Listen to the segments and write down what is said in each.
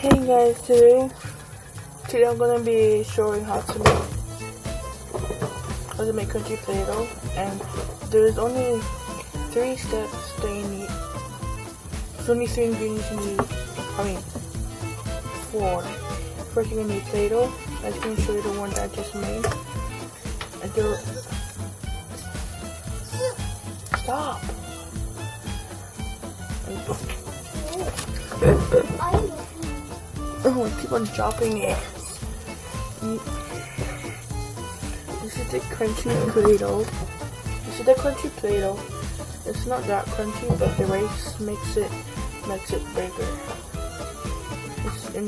Hey guys, today I'm gonna be showing how to make crunchy Play-Doh, and there's only 3 steps that you need. There's only 3 ingredients you need. 4. First, you're gonna need Play-Doh. I'm just gonna show you the one that I just made. Stop. Oh, I keep on dropping it. This is the crunchy Play-Doh. It's not that crunchy, but the rice makes it bigger. And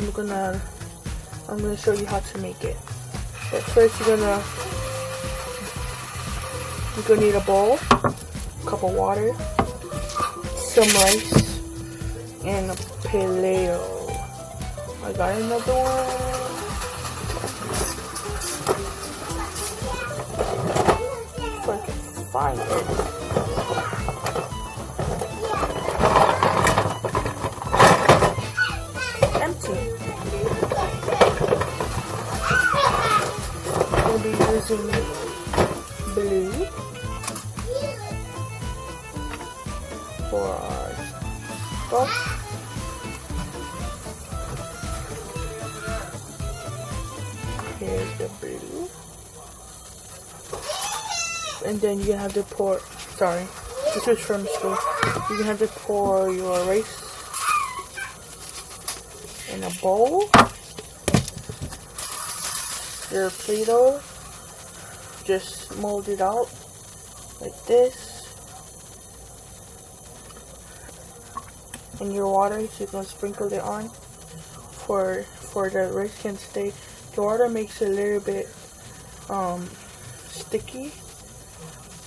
I'm gonna show you how to make it. But first, you're gonna need a bowl, a cup of water, some rice, and a Play-Doh. I got another one. If I can find it. Empty. We'll be using blue for our stuff. Here's the blue. And then you have to pour, this is from school. You have to pour your rice in a bowl. Your Play-Doh, just mold it out like this. And your water, so you can sprinkle it on for the rice can stay. The water makes it a little bit sticky.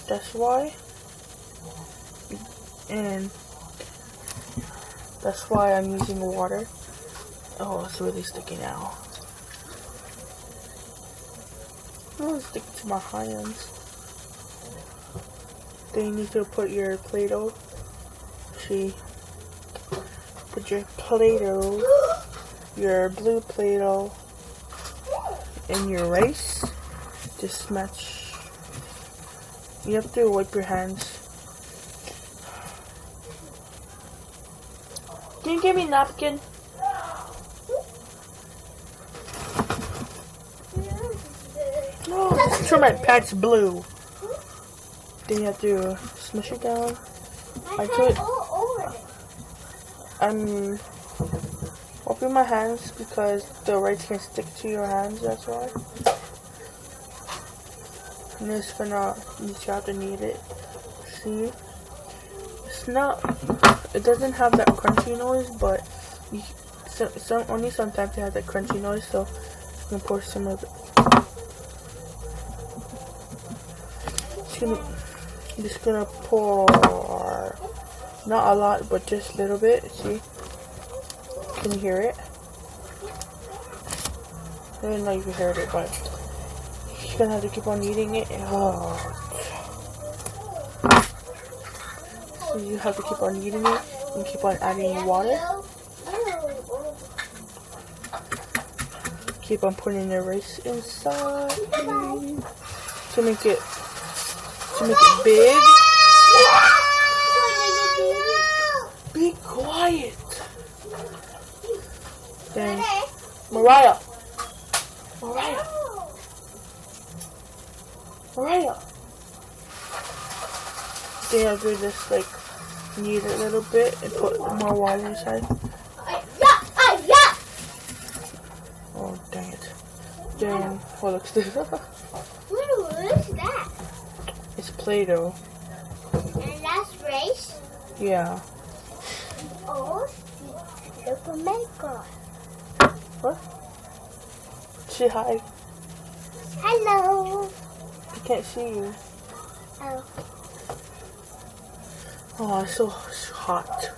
That's why. And that's why I'm using water. Oh, it's really sticky now. Oh, it's sticky to my hands. Then you need to put your Play-Doh. Put your Play-Doh, your blue Play-Doh, and your rice. Just match. You have to wipe your hands. Can you give me a napkin? No, turn my pants blue. Then you have to smush it down. I'm wiping my hands because the rice can stick to your hands, that's why. And it's gonna, you have to knead it. See? It doesn't have that crunchy noise, but only sometimes it has that crunchy noise, so you can pour some of it. I'm just gonna pour, not a lot, but just a little bit. See? Can you hear it? I didn't know you could hear it, but you're gonna have to keep on eating it. So you have to keep on eating it and keep on adding water. Keep on putting the rice inside to make it big. Be quiet. Then Mariah. Then I'll do this, knead it a little bit and put more water inside. Oh, dang it. Then, what looks this? What is that? It's Play-Doh. And that's rice? Yeah. Oh, look at my God. What? Say hi. Hello. I can't see you. Oh. Oh, it's so hot.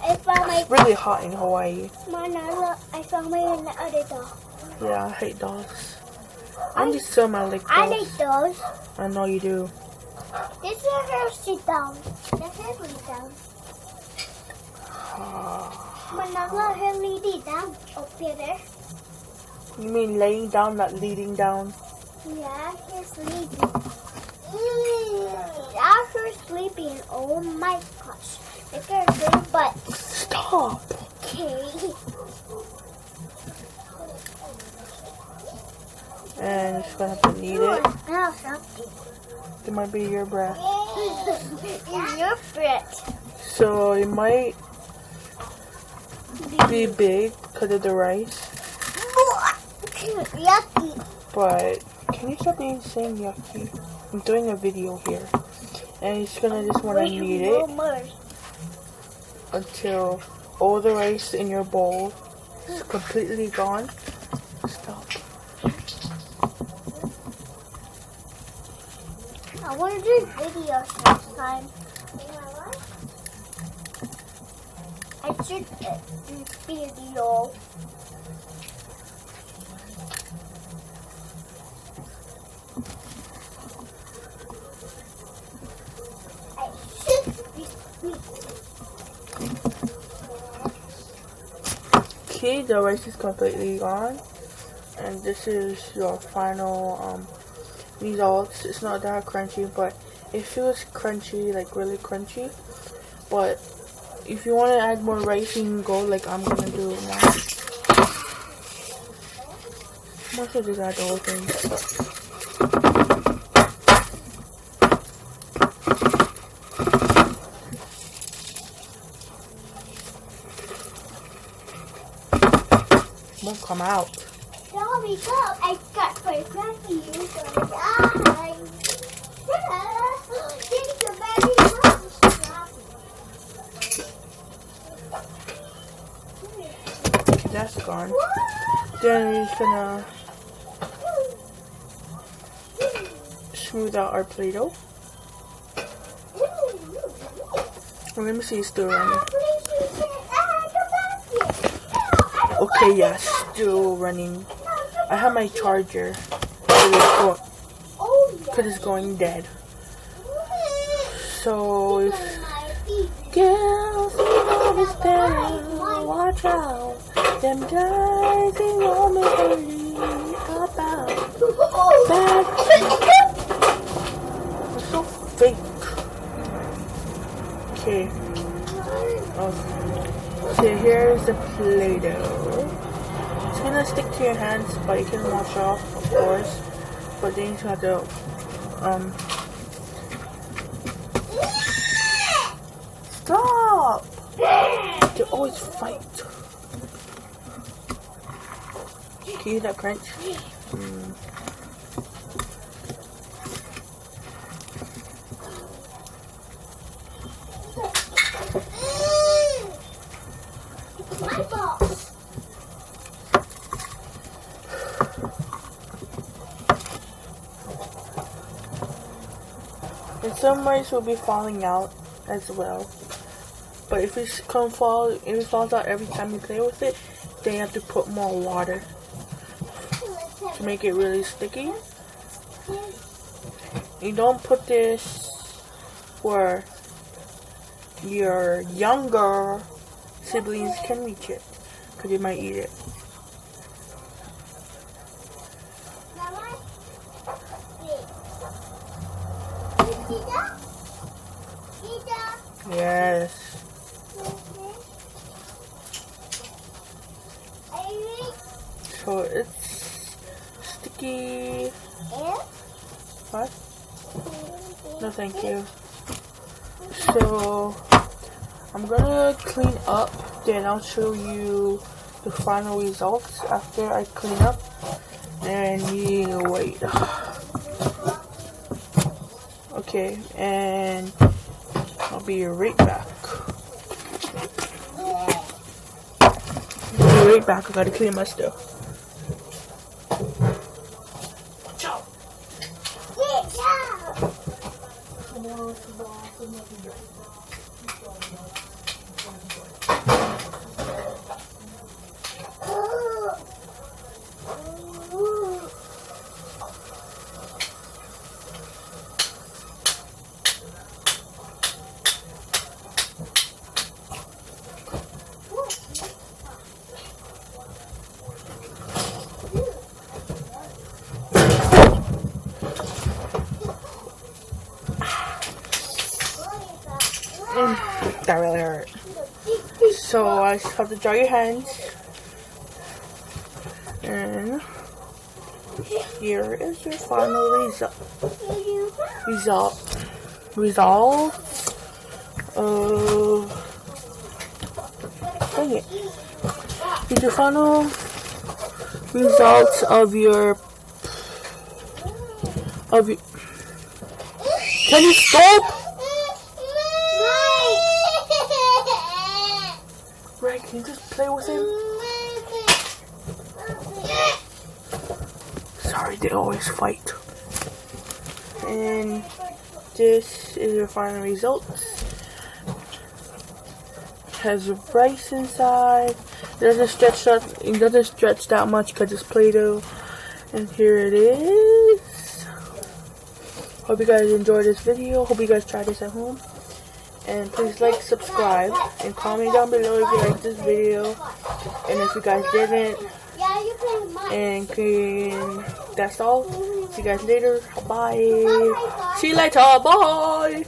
It's really hot in Hawaii. Mama, I found my other dog. Yeah, I hate dogs. I just so much like dogs. I like dogs. I know you do. This is her sit down. This is her sit down. But not let him lead it down up there. You mean laying down, not leading down? Yeah, he's sleeping. After sleeping, oh my gosh. Look at her butt. Stop. Okay. And just gonna have to knead it. Now something. It might be your breath. In your breath. So it might be big because of the rice. Yucky. But can you stop being saying yucky? I'm doing a video here. And you're just gonna just wanna knead it until all the rice in your bowl is completely gone. Stop. I want to do videos next time. I should do video. I should be sweet. Okay, the rice is completely gone. And this is your final results. It's not that crunchy, but it feels crunchy, like really crunchy. But if you want to add more rice, you can go like I'm gonna do it now. I should just add the whole thing. It won't come out. There we go. I got my crunchy. You're gonna die. Think the baby That's gone. Then we're just gonna smooth out our Play-Doh. Well, let me see, it's still running. Okay, yeah, still running. I have my charger because it's going dead. So it's girls, always telling, watch out. Them guys, they won't make a leave about that. It's so fake. Okay. Okay, here's the Play-Doh. It's gonna stick to your hands, but you can wash off, of course. But then you have to, stop! They always fight. Can you hear that crunch? My ball. And some rice will be falling out as well. But if it falls out every time you play with it, then you have to put more water to make it really sticky. You don't put this where your younger siblings can reach it, because they might eat it. Yes. So it's sticky. What? No, thank you. So I'm gonna clean up, then I'll show you the final results after I clean up. And you wait. Okay, and I'll be right back. I'll be right back. I gotta clean my stuff. That really hurt. So I just have to dry your hands. And here is your final result. Dang it. Here's your final results of your. Can you stop? Right, can you just play with him? Sorry, they always fight. And this is your final results. Has rice inside. It doesn't stretch that much because it's Play-Doh. And here it is. Hope you guys enjoyed this video. Hope you guys try this at home. And please like, subscribe, and comment down below if you like this video. And if you guys didn't. And that's all. See you guys later. Bye. See you later. Bye.